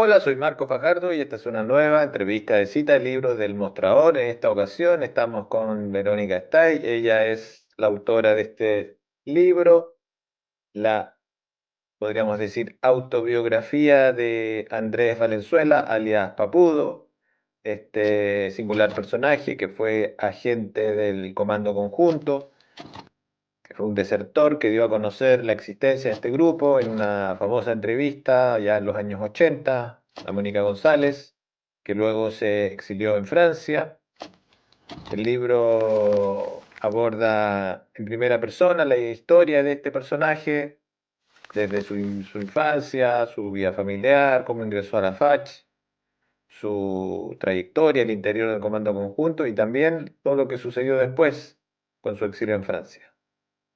Hola, soy Marco Fajardo y esta es una nueva entrevista de cita de libros del Mostrador. En esta ocasión estamos con Verónica Stay. Ella es la autora de este libro, la, podríamos decir, autobiografía de Andrés Valenzuela, alias Papudo, este singular personaje que fue agente del Comando Conjunto, que fue un desertor que dio a conocer la existencia de este grupo en una famosa entrevista ya en los años 80 a Mónica González, que luego se exilió en Francia. El libro aborda en primera persona la historia de este personaje, desde su infancia, su vida familiar, cómo ingresó a la FACH, su trayectoria al interior del Comando Conjunto y también todo lo que sucedió después con su exilio en Francia.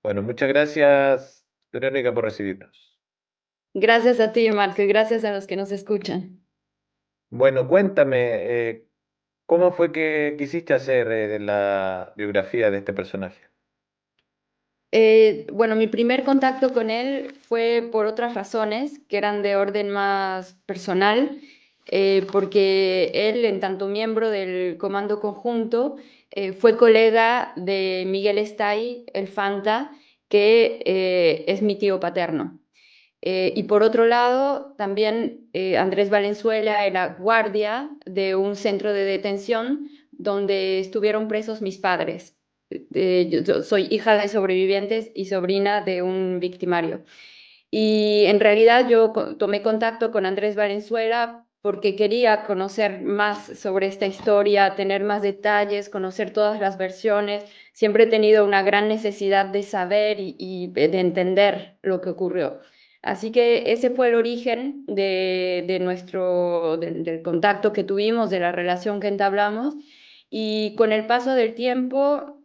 Bueno, muchas gracias, Verónica, por recibirnos. Gracias a ti, Marco, y gracias a los que nos escuchan. Bueno, cuéntame, ¿cómo fue que quisiste hacer la biografía de este personaje? Bueno, mi primer contacto con él fue por otras razones que eran de orden más personal, porque él, en tanto miembro del Comando Conjunto, fue colega de Miguel Estay, el Fanta, que es mi tío paterno. Y por otro lado, también Andrés Valenzuela era guardia de un centro de detención donde estuvieron presos mis padres. Yo soy hija de sobrevivientes y sobrina de un victimario. Y en realidad yo tomé contacto con Andrés Valenzuela porque quería conocer más sobre esta historia, tener más detalles, conocer todas las versiones. Siempre he tenido una gran necesidad de saber y de entender lo que ocurrió. Así que ese fue el origen del contacto que tuvimos, de la relación que entablamos. Y con el paso del tiempo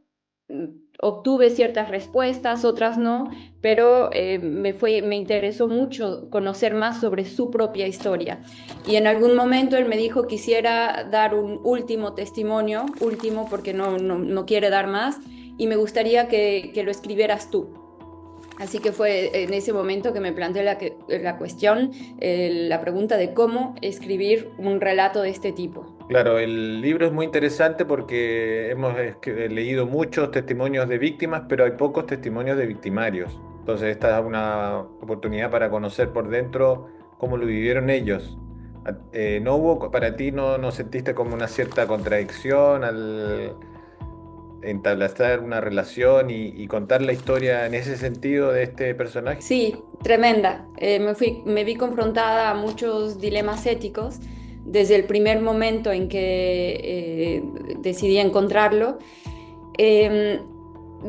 mm, obtuve ciertas respuestas, otras no, pero me interesó mucho conocer más sobre su propia historia. Y en algún momento él me dijo quisiera dar un último testimonio, último porque no quiere dar más, y me gustaría que lo escribieras tú. Así que fue en ese momento que me planteé la cuestión, la pregunta de cómo escribir un relato de este tipo. Claro, el libro es muy interesante porque hemos leído muchos testimonios de víctimas, pero hay pocos testimonios de victimarios. Entonces, esta es una oportunidad para conocer por dentro cómo lo vivieron ellos. ¿No hubo, para ti, no sentiste como una cierta contradicción al establecer una relación y contar la historia en ese sentido de este personaje? Sí, tremenda. Me vi confrontada a muchos dilemas éticos desde el primer momento en que decidí encontrarlo. Em,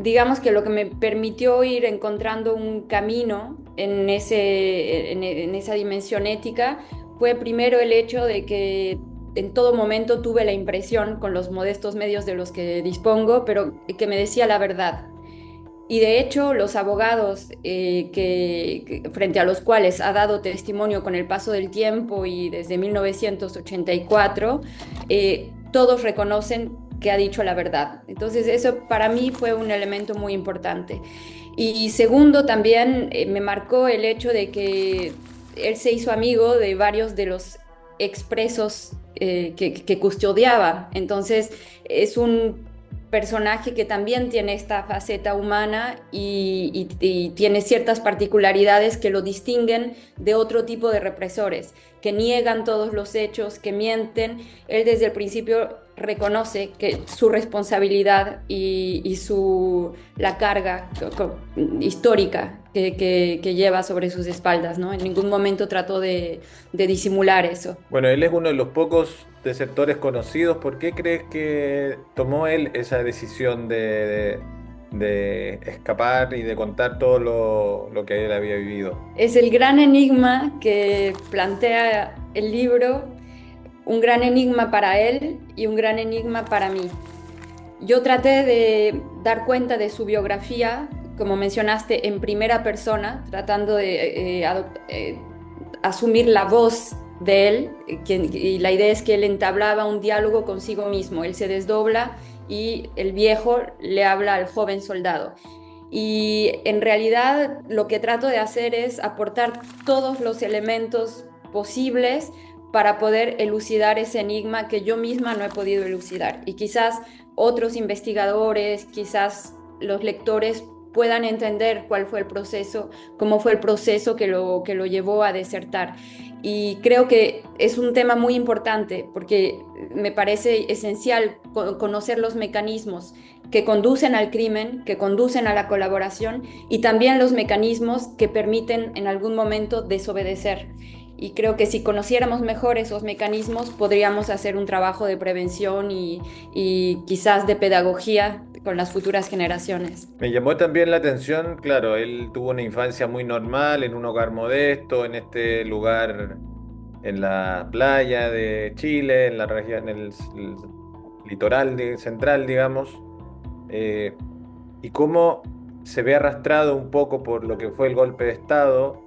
digamos que lo que me permitió ir encontrando un camino en esa dimensión ética fue primero el hecho de que en todo momento tuve la impresión, con los modestos medios de los que dispongo, pero que me decía la verdad. Y de hecho, los abogados frente a los cuales ha dado testimonio con el paso del tiempo y desde 1984, todos reconocen que ha dicho la verdad. Entonces, eso para mí fue un elemento muy importante. Y segundo, también me marcó el hecho de que él se hizo amigo de varios de los expresos que custodiaba. Entonces, es un personaje que también tiene esta faceta humana y tiene ciertas particularidades que lo distinguen de otro tipo de represores, que niegan todos los hechos, que mienten. Él desde el principio reconoce que su responsabilidad la carga histórica que lleva sobre sus espaldas, ¿no? En ningún momento trató de disimular eso. Bueno, él es uno de los pocos desertores conocidos. ¿Por qué crees que tomó él esa decisión de escapar y de contar todo lo que él había vivido? Es el gran enigma que plantea el libro, un gran enigma para él y un gran enigma para mí. Yo traté de dar cuenta de su biografía, como mencionaste, en primera persona, tratando de asumir la voz de él, y la idea es que él entablaba un diálogo consigo mismo, él se desdobla y el viejo le habla al joven soldado. Y en realidad lo que trato de hacer es aportar todos los elementos posibles para poder elucidar ese enigma que yo misma no he podido elucidar. Y quizás otros investigadores, quizás los lectores puedan entender cuál fue el proceso, cómo fue el proceso que lo llevó a desertar. Y creo que es un tema muy importante porque me parece esencial conocer los mecanismos que conducen al crimen, que conducen a la colaboración y también los mecanismos que permiten en algún momento desobedecer. Y creo que si conociéramos mejor esos mecanismos, podríamos hacer un trabajo de prevención y quizás de pedagogía con las futuras generaciones. Me llamó también la atención, claro, él tuvo una infancia muy normal, en un hogar modesto, en este lugar, en la playa de Chile, en la región, en el litoral central, digamos, eh, y cómo se ve arrastrado un poco por lo que fue el golpe de Estado,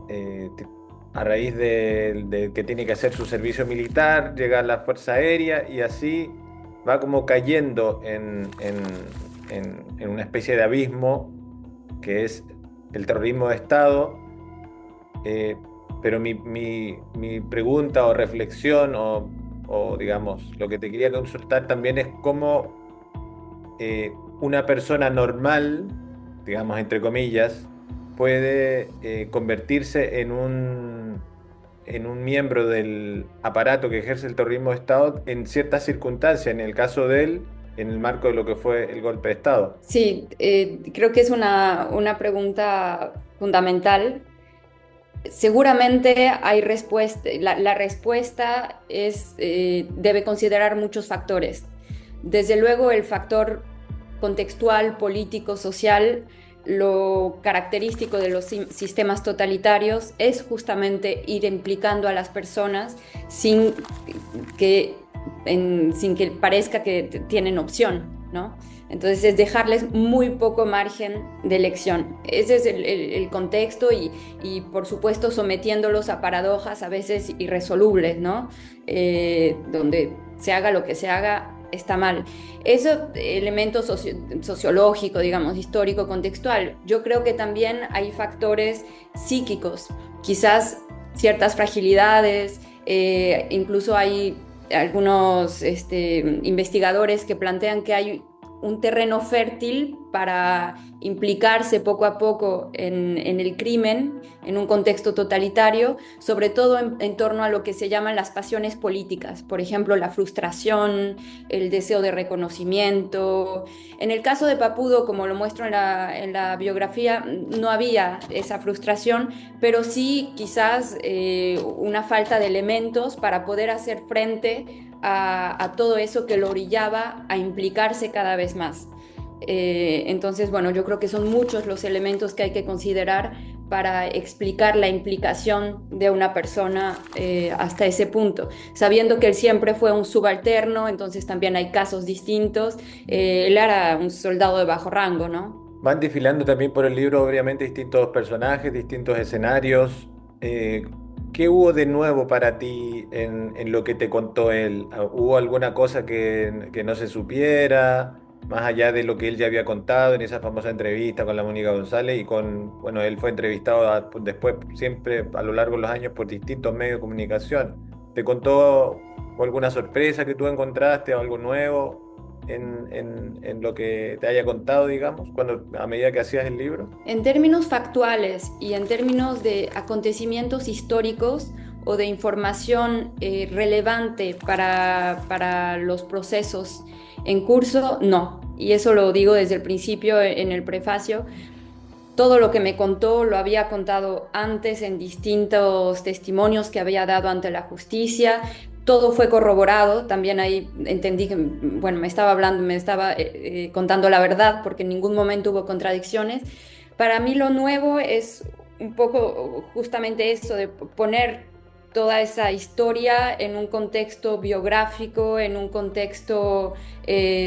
eh, te- a raíz de que tiene que hacer su servicio militar, llega a la Fuerza Aérea y así va como cayendo en una especie de abismo que es el terrorismo de Estado. eh, pero mi pregunta o reflexión o, digamos, lo que te quería consultar también es cómo una persona normal, digamos, entre comillas, puede convertirse en un miembro del aparato que ejerce el terrorismo de Estado en ciertas circunstancias, en el caso de él, en el marco de lo que fue el golpe de Estado. Sí, creo que es una pregunta fundamental. Seguramente hay respuesta, la respuesta es, debe considerar muchos factores. Desde luego el factor contextual, político, social, lo característico de los sistemas totalitarios es justamente ir implicando a las personas sin que, sin que parezca que tienen opción, ¿no? Entonces es dejarles muy poco margen de elección. Ese es el contexto por supuesto sometiéndolos a paradojas a veces irresolubles, ¿no? Donde se haga lo que se haga está mal. Eso, elemento sociológico, digamos, histórico, contextual. Yo creo que también hay factores psíquicos, quizás ciertas fragilidades, incluso hay algunos investigadores que plantean que hay un terreno fértil para implicarse poco a poco en el crimen, en un contexto totalitario, sobre todo en torno a lo que se llaman las pasiones políticas, por ejemplo, la frustración, el deseo de reconocimiento. En el caso de Papudo, como lo muestro en la biografía, no había esa frustración, pero sí quizás una falta de elementos para poder hacer frente a todo eso que lo orillaba a implicarse cada vez más. Entonces, bueno, yo creo que son muchos los elementos que hay que considerar para explicar la implicación de una persona hasta ese punto, sabiendo que él siempre fue un subalterno, entonces también hay casos distintos. Él era un soldado de bajo rango, ¿no? Van desfilando también por el libro, obviamente, distintos personajes, distintos escenarios. Eh, ¿Qué hubo de nuevo para ti en lo que te contó él? ¿Hubo alguna cosa que no se supiera, más allá de lo que él ya había contado en esa famosa entrevista con la Mónica González y con, bueno, él fue entrevistado después, siempre a lo largo de los años por distintos medios de comunicación? ¿Te contó alguna sorpresa que tú encontraste o algo nuevo en lo que te haya contado, digamos, a medida que hacías el libro? En términos factuales y en términos de acontecimientos históricos o de información relevante para los procesos en curso, no. Y eso lo digo desde el principio en el prefacio. Todo lo que me contó lo había contado antes en distintos testimonios que había dado ante la justicia. Todo fue corroborado. También ahí entendí que, bueno, me estaba hablando, me estaba contando la verdad porque en ningún momento hubo contradicciones. Para mí lo nuevo es un poco justamente eso, de poner toda esa historia en un contexto biográfico, en un contexto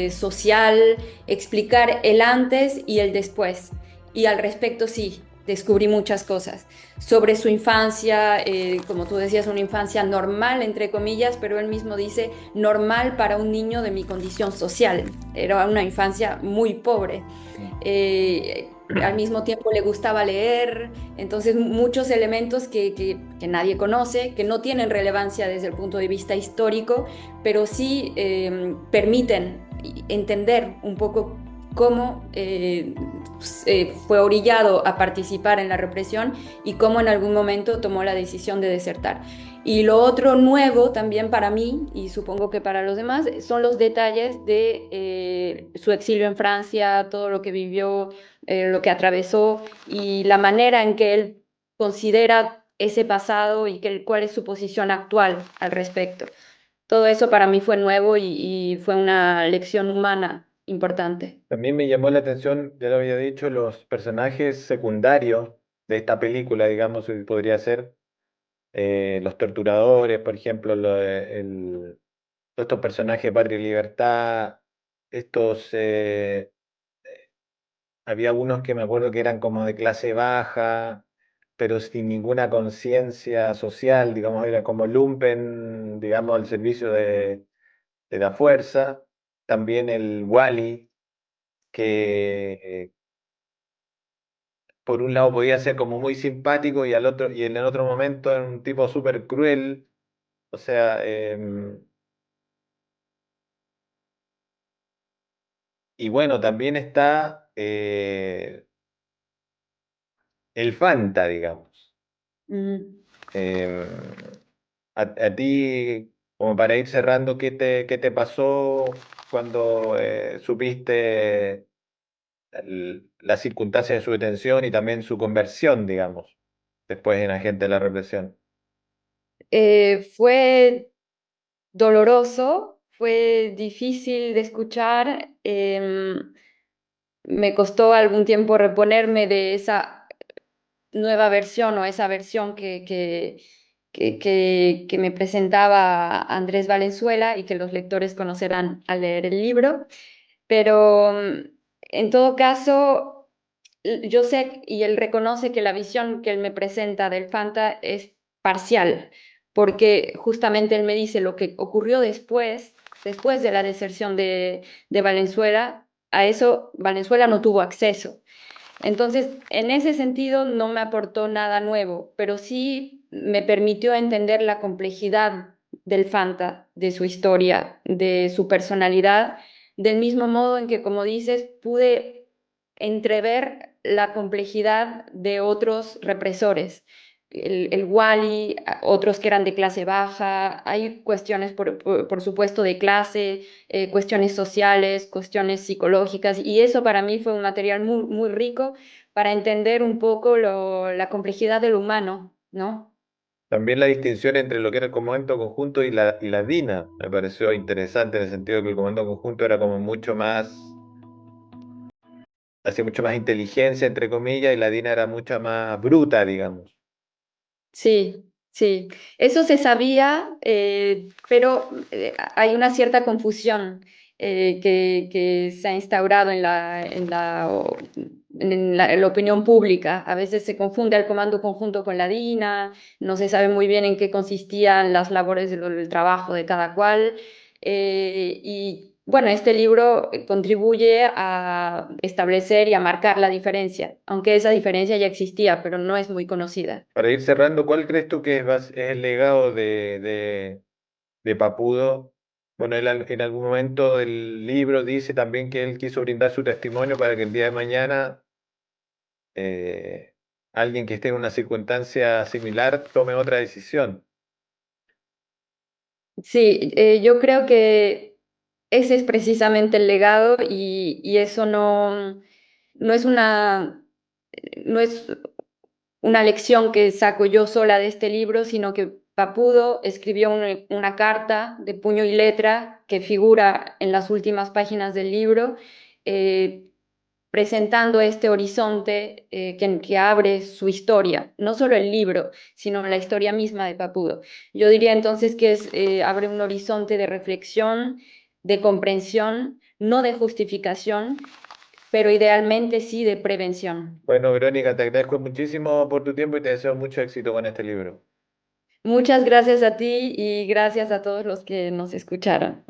social, explicar el antes y el después. Y al respecto sí, descubrí muchas cosas sobre su infancia, como tú decías, una infancia normal, entre comillas, pero él mismo dice normal para un niño de mi condición social. Era una infancia muy pobre. al mismo tiempo le gustaba leer, entonces muchos elementos que nadie conoce, que no tienen relevancia desde el punto de vista histórico, pero sí permiten entender un poco cómo fue orillado a participar en la represión y cómo en algún momento tomó la decisión de desertar. Y lo otro nuevo también para mí, y supongo que para los demás, son los detalles de su exilio en Francia, todo lo que vivió, lo que atravesó y la manera en que él considera ese pasado y cuál es su posición actual al respecto. Todo eso para mí fue nuevo y fue una lección humana importante. También me llamó la atención, ya lo había dicho, los personajes secundarios de esta película, digamos, podría ser los torturadores, por ejemplo, todos estos personajes de Patria y Libertad, estos, había unos que me acuerdo que eran como de clase baja, pero sin ninguna conciencia social, digamos, era como lumpen, digamos, al servicio de la fuerza. También el Wally, que por un lado podía ser como muy simpático y y en el otro momento era un tipo súper cruel. O sea, y bueno, también está el Fanta, digamos. Mm. Em, a ti, como para ir cerrando, qué te pasó cuando supiste las circunstancias de su detención y también su conversión, digamos, después en agente de la represión? Fue doloroso, fue difícil de escuchar. Me costó algún tiempo reponerme de esa nueva versión o esa versión que me presentaba Andrés Valenzuela y que los lectores conocerán al leer el libro. Pero en todo caso, yo sé y él reconoce que la visión que él me presenta del Fanta es parcial, porque justamente él me dice lo que ocurrió después de la deserción de Valenzuela, a eso Valenzuela no tuvo acceso. Entonces, en ese sentido, no me aportó nada nuevo, pero sí me permitió entender la complejidad del Fanta, de su historia, de su personalidad, del mismo modo en que, como dices, pude entrever la complejidad de otros represores. El Wally, otros que eran de clase baja, hay cuestiones, por supuesto, de clase, cuestiones sociales, cuestiones psicológicas, y eso para mí fue un material muy, muy rico para entender un poco la complejidad del humano, ¿no? También la distinción entre lo que era el comando conjunto y y la DINA me pareció interesante en el sentido de que el comando conjunto era como mucho más, hacía mucho más inteligencia, entre comillas, y la DINA era mucha más bruta, digamos. Sí, sí, eso se sabía, pero hay una cierta confusión que se ha instaurado en la opinión pública. A veces se confunde el comando conjunto con la DINA, no se sabe muy bien en qué consistían las labores del trabajo de cada cual. Y bueno, este libro contribuye a establecer y a marcar la diferencia, aunque esa diferencia ya existía, pero no es muy conocida. Para ir cerrando, ¿cuál crees tú que es el legado de Papudo? Bueno, él en algún momento del libro dice también que él quiso brindar su testimonio para que el día de mañana eh, alguien que esté en una circunstancia similar tome otra decisión. Sí, yo creo que ese es precisamente el legado y eso no es no es una lección que saco yo sola de este libro, sino que Papudo escribió una carta de puño y letra que figura en las últimas páginas del libro, eh, presentando este horizonte que abre su historia, no solo el libro, sino la historia misma de Papudo. Yo diría entonces que abre un horizonte de reflexión, de comprensión, no de justificación, pero idealmente sí de prevención. Bueno, Verónica, te agradezco muchísimo por tu tiempo y te deseo mucho éxito con este libro. Muchas gracias a ti y gracias a todos los que nos escucharon.